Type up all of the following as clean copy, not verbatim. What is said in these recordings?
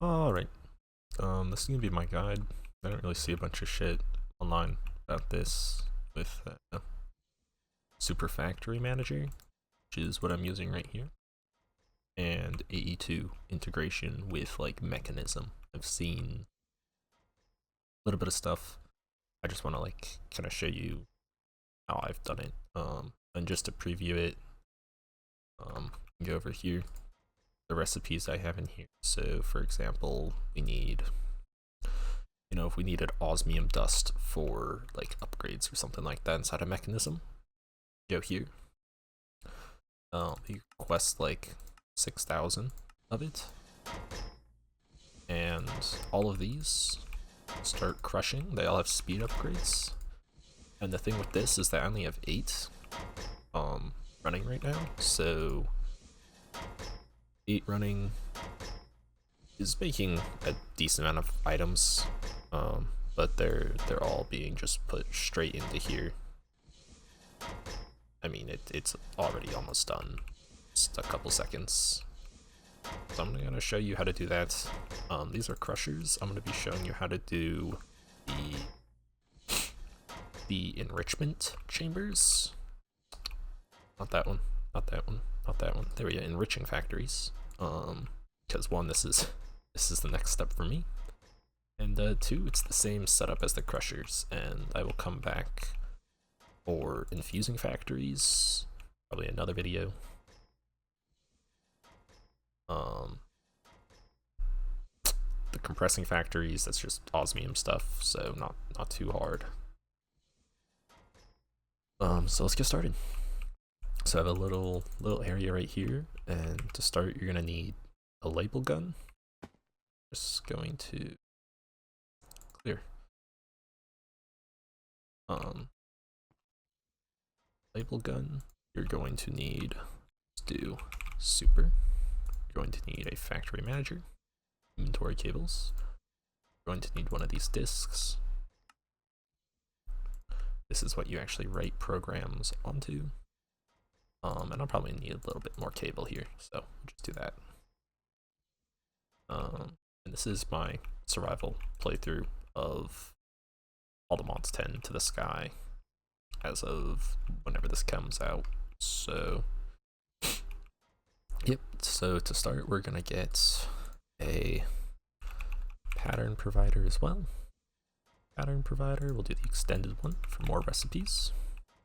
Alright, this is gonna be my guide. I don't really see a bunch of shit online about this with Super Factory Manager, which is what I'm using right here, and AE2 integration with like Mekanism. I've seen a little bit of stuff. I just want to like kind of show you how I've done it. And just to preview it, go over here, the recipes I have in here. So for example, we need, if we needed osmium dust for like upgrades or something like that inside a mechanism, go here. You request like 6,000 of it, and all of these start crushing. They all have speed upgrades, and the thing with this is that I only have 8 running right now, so 8 running is making a decent amount of items, but they're all being just put straight into here. I mean, it's already almost done, just a couple seconds. So I'm gonna show you how to do that. These are crushers. I'm gonna be showing you how to do the enrichment chambers. Not that one, not that one, not that one. There we go, enriching factories. Because one, this is the next step for me, and 2, it's the same setup as the crushers, and I will come back for infusing factories, probably another video. The compressing factories, that's just osmium stuff, so not too hard. So let's get started. So I have a little area right here, and to start you're gonna need a label gun. Just going to clear. Label gun, you're going to need, let's do super. You're going to need a factory manager, inventory cables. You're going to need one of these disks. This is what you actually write programs onto. And I'll probably need a little bit more cable here, so we'll just do that. And this is my survival playthrough of all the mods 10 to the sky as of whenever this comes out. So yep, so to start we're gonna get a pattern provider as well. Pattern provider, we'll do the extended one for more recipes.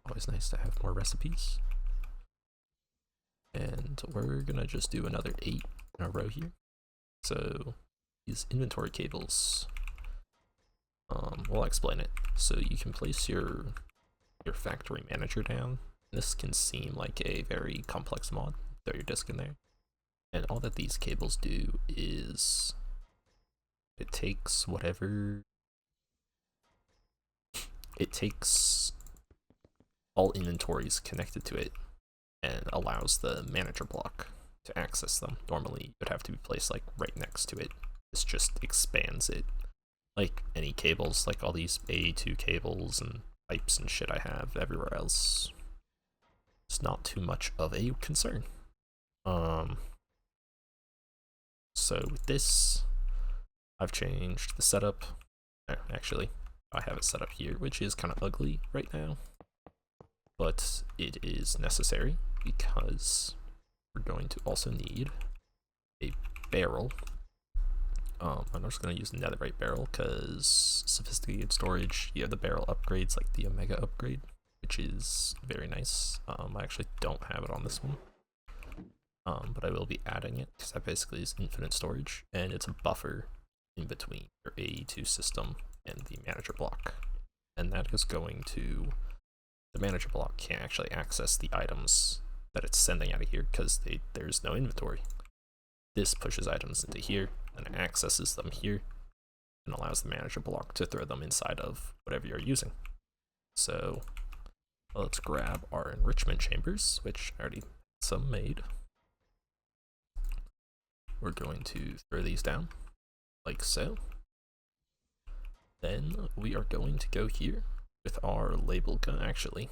Always nice to have more recipes. And we're gonna just do another 8 in a row here. So these inventory cables, we'll explain it. So you can place your factory manager down. This can seem like a very complex mod. Throw your disk in there, and all that these cables do is it takes all inventories connected to it and allows the manager block to access them. Normally it would have to be placed like right next to it. This just expands it. Like any cables, like all these AE2 cables and pipes and shit I have everywhere else, it's not too much of a concern. So with this, I've changed the setup. Actually, I have it set up here, which is kind of ugly right now, but it is necessary because we're going to also need a barrel. I'm just going to use the netherite barrel because sophisticated storage, you have the barrel upgrades like the Omega upgrade, which is very nice. I actually don't have it on this one, but I will be adding it because that basically is infinite storage, and it's a buffer in between your AE2 system and the manager block, and that is going to, the manager block can't actually access the items that it's sending out of here because there's no inventory. This pushes items into here and accesses them here and allows the manager block to throw them inside of whatever you're using. So let's grab our enrichment chambers, which I already had some made. We're going to throw these down like so. Then we are going to go here with our label gun. Actually,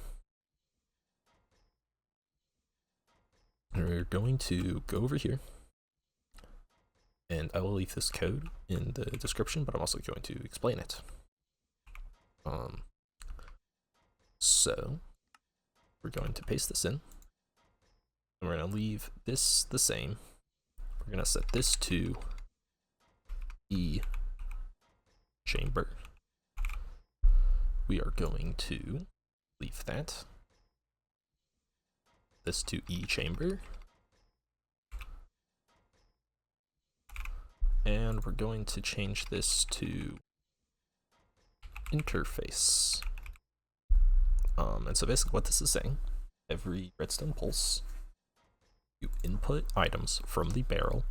we're going to go over here and and I will leave this code in the description, but I'm also going to explain it. So we're going to paste this in, and we're going to leave this the same. We're going to set this to EChamber. We are going to leave this to EChamber. And we're going to change this to interface. And so basically what this is saying, every redstone pulse, you input items from the barrel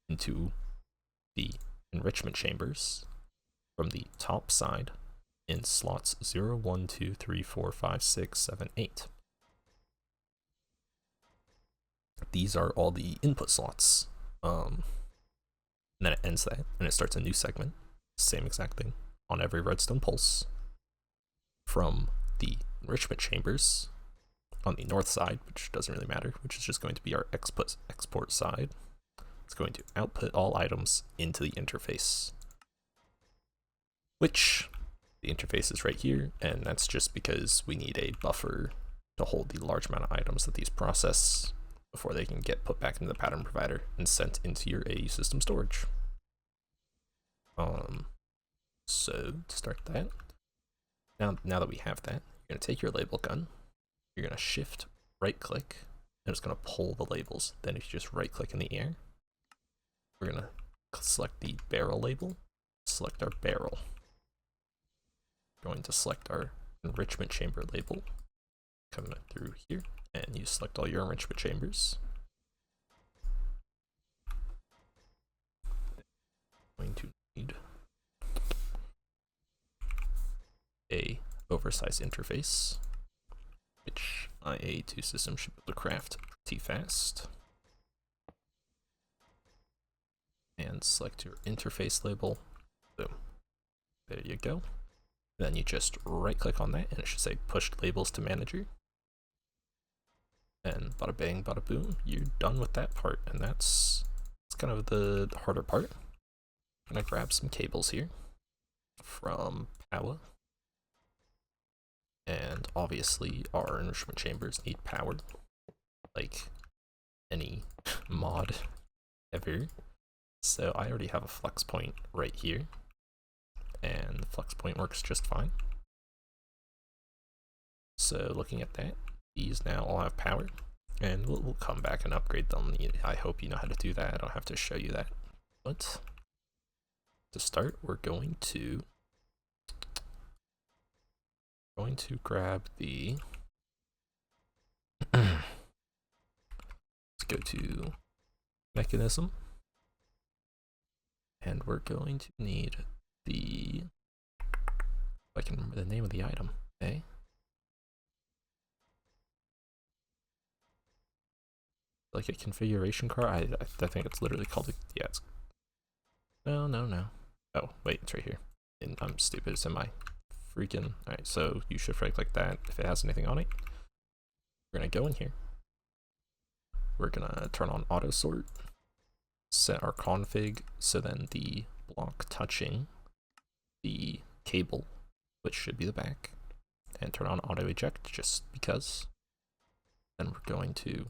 into the enrichment chambers from the top side in slots 0, 1, 2, 3, 4, 5, 6, 7, 8. These are all the input slots. And then it ends that, and it starts a new segment, same exact thing, on every redstone pulse from the enrichment chambers on the north side, which doesn't really matter, which is just going to be our export side. It's going to output all items into the interface, which the interface is right here, and that's just because we need a buffer to hold the large amount of items that these process before they can get put back into the pattern provider and sent into your AE system storage. So to start that, now that we have that, you're gonna take your label gun, you're gonna shift right click, and it's gonna pull the labels. Then if you just right click in the air, we're gonna select the barrel label, select our barrel. Going to select our enrichment chamber label, coming through here, and you select all your enrichment chambers. Going to need a oversized interface, which my AE2 system should be able to craft pretty fast. And select your interface label. Boom. There you go. Then you just right click on that and it should say push labels to manager. And bada bang, bada boom, you're done with that part. And that's kind of the harder part. I'm gonna grab some cables here from power. And obviously our enrichment chambers need power, like any mod ever. So I already have a flex point right here, and the flex point works just fine. So looking at that, these now all have power, and we'll come back and upgrade them. I hope you know how to do that. I don't have to show you that. But to start, we're going to grab the let's go to mechanism, and we're going to need the, if I can remember the name of the item, okay? Like a configuration card? I think it's literally called a, yeah, it's, no. Oh, wait, it's right here. And I'm stupid, it's in my freaking, alright, so you shift right click that if it has anything on it. We're gonna go in here. We're gonna turn on auto sort, set our config so then the block touching the cable, which should be the back, and turn on auto eject just because. Then we're going to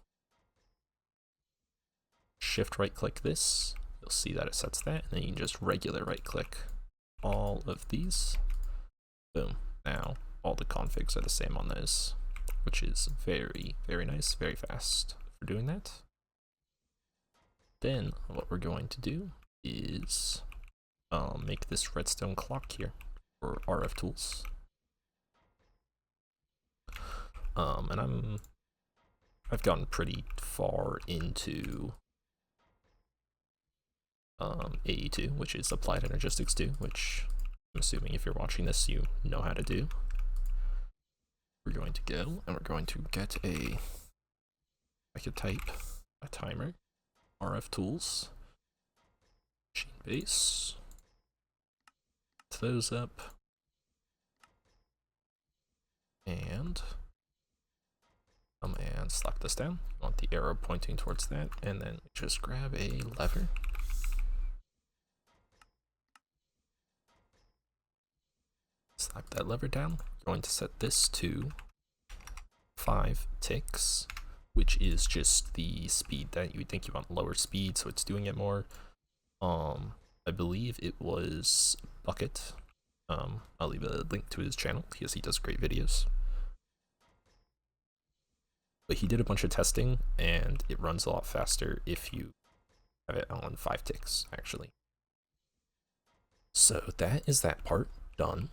shift right click this. You'll see that it sets that, and then you can just regular right click all of these. Boom. Now all the configs are the same on those, which is very, very nice, very fast for doing that. Then what we're going to do is make this redstone clock here for RF tools. And I've gotten pretty far into AE2, which is Applied Energistics 2, which I'm assuming if you're watching this, you know how to do. We're going to go and we're going to get I could type a timer, RF tools, machine base, those up, and slap this down. You want the arrow pointing towards that, and then just grab a lever slap that lever down. You're going to set this to 5 ticks, which is just the speed that you would think you want lower speed, so it's doing it more. I believe it was Bucket. I'll leave a link to his channel because he does great videos. But he did a bunch of testing, and it runs a lot faster if you have it on 5 ticks, actually. So that is that part done.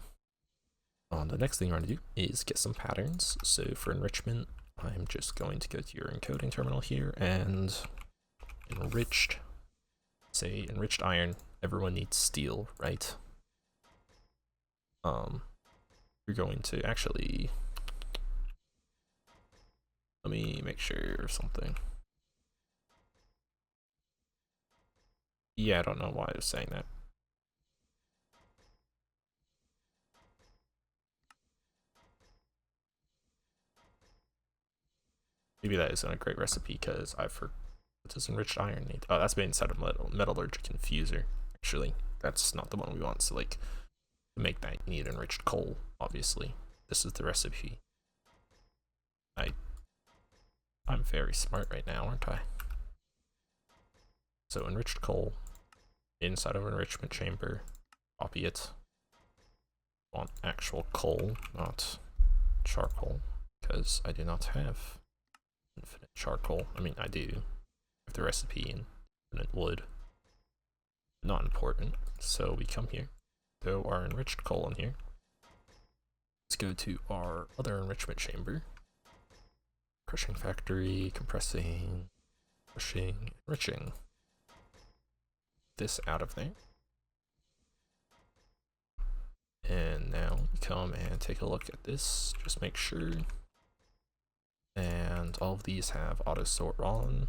The next thing we're going to do is get some patterns. So for enrichment, I'm just going to go to your encoding terminal here and enriched, say enriched iron. Everyone needs steel, right? You're going to actually, let me make sure or something. Yeah, I don't know why I was saying that. Maybe that isn't a great recipe because I forgot. What does enriched iron need? Oh, that's made inside of metallurgic infuser. Actually, that's not the one we want. So like, to make that, you need enriched coal, obviously. This is the recipe. I'm very smart right now, aren't I? So enriched coal, inside of enrichment chamber, copy it. I want actual coal, not charcoal, because I do not have infinite charcoal. I mean, I do have the recipe and infinite wood. Not important. So we come here, throw our enriched coal in here. Let's go to our other enrichment chamber. Crushing factory, compressing, crushing, enriching. This out of there. And now we come and take a look at this. Just make sure. And all of these have auto sort on.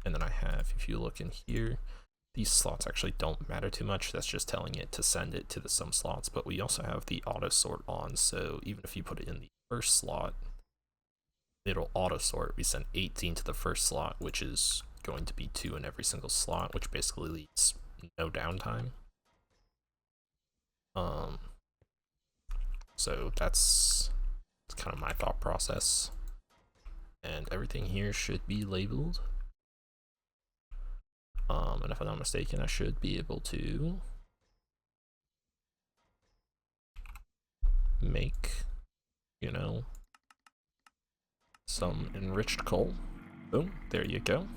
And then I have, if you look in here, these slots actually don't matter too much. That's just telling it to send it to the some slots. But we also have the auto sort on. So even if you put it in the first slot, it'll auto sort. We send 18 to the first slot, which is going to be 2 in every single slot, which basically leaves no downtime. So that's kind of my thought process. And everything here should be labeled. And if I'm not mistaken, I should be able to make, you know, some enriched coal. Boom, there you go.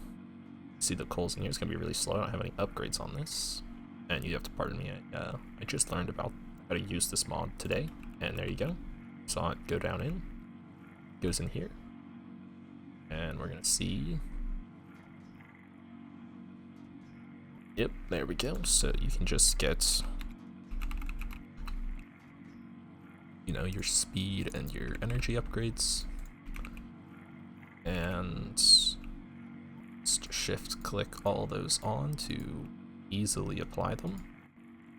See the coals in here, it's gonna be really slow. I don't have any upgrades on this. And you have to pardon me, I just learned about how to use this mod today. And there you go. Saw it go down in. Goes in here. And we're gonna see. Yep, there we go. So you can just get, you know, your speed and your energy upgrades. And just shift click all those on to easily apply them.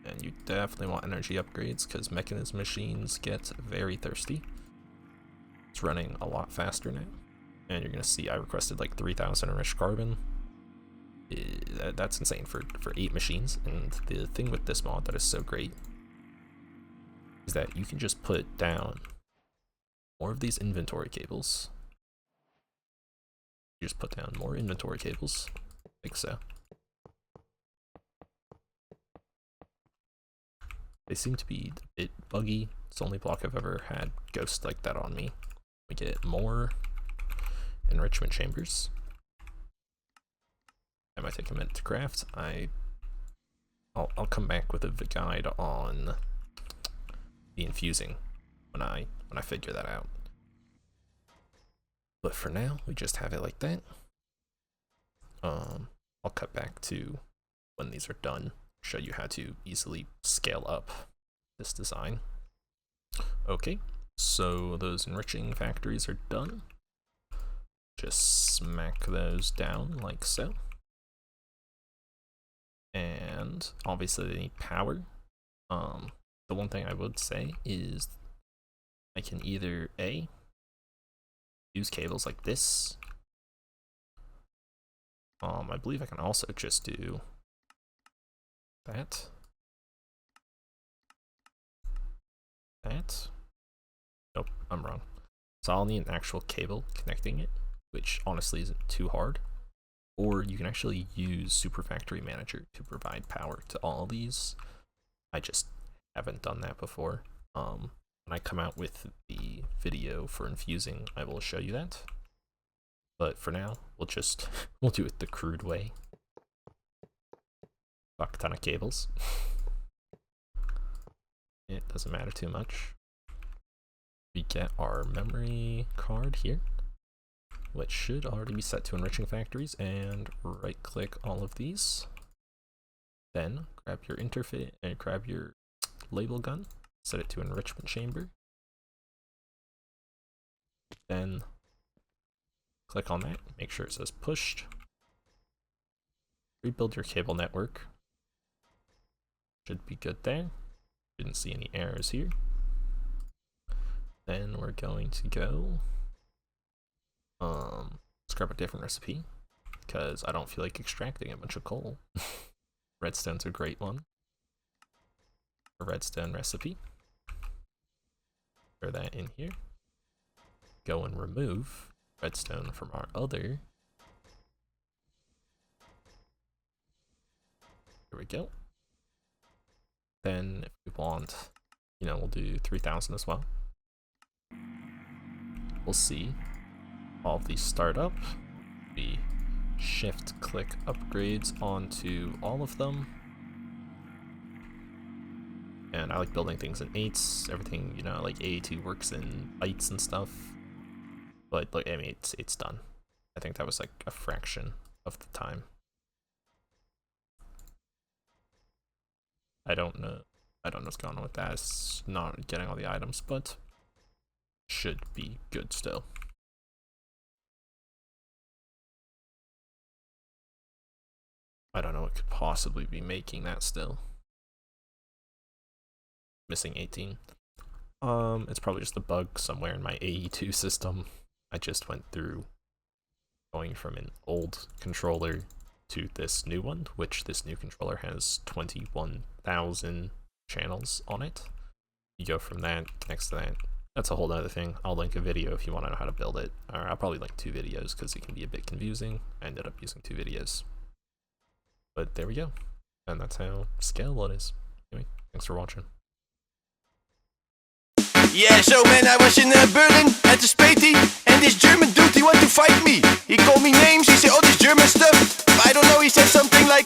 And you definitely want energy upgrades because Mekanism machines get very thirsty. It's running a lot faster now. And you're gonna see I requested like 3,000 enriched carbon. That's insane for 8 machines. And the thing with this mod that is so great is that you can just put down more of these inventory cables. You just put down more inventory cables, like so. They seem to be a bit buggy. It's the only block I've ever had ghost like that on me. We get more enrichment chambers. That might take a minute to craft. I'll come back with a guide on the infusing when I figure that out. But for now, we just have it like that. I'll cut back to when these are done, show you how to easily scale up this design. Okay, so those enriching factories are done. Just smack those down like so. And obviously they need power. The one thing I would say is I can either use cables like this. I believe I can also just do that. that. Nope, I'm wrong. So I'll need an actual cable connecting it, which honestly isn't too hard. Or you can actually use Super Factory Manager to provide power to all of these. I just haven't done that before. When I come out with the video for infusing, I will show you that. But for now, we'll do it the crude way. Fuck a ton of cables. It doesn't matter too much. We get our memory card here, which should already be set to enriching factories, and right click all of these. Then grab your interface and grab your label gun, set it to enrichment chamber. Then click on that, make sure it says pushed. Rebuild your cable network. Should be good there. Didn't see any errors here. Then we're going to go let's grab a different recipe because I don't feel like extracting a bunch of coal. Redstone's a great one. A redstone recipe. Throw that in here. Go and remove redstone from our other. Here we go. Then if we want, we'll do 3000 as well. We'll see all of these start up. We shift click upgrades onto all of them. And I like building things in 8s. Everything, like AE2 works in bytes and stuff. But look, I mean, it's done. I think that was like a fraction of the time. I don't know what's going on with that. It's not getting all the items, but should be good still. I don't know what could possibly be making that still. Missing 18. It's probably just a bug somewhere in my AE2 system. I just went through going from an old controller to this new one, which this new controller has 21,000 channels on it. You go from that, connects to that. That's a whole other thing. I'll link a video if you want to know how to build it. Or I'll probably link 2 videos because it can be a bit confusing. I ended up using 2 videos. But there we go. And that's how scalable it is. Anyway, thanks for watching. Yeah, so man, I was in Berlin at the Spatey, and this German dude, he wanted to fight me. He called me names, he said all this German stuff. I don't know, he said something like,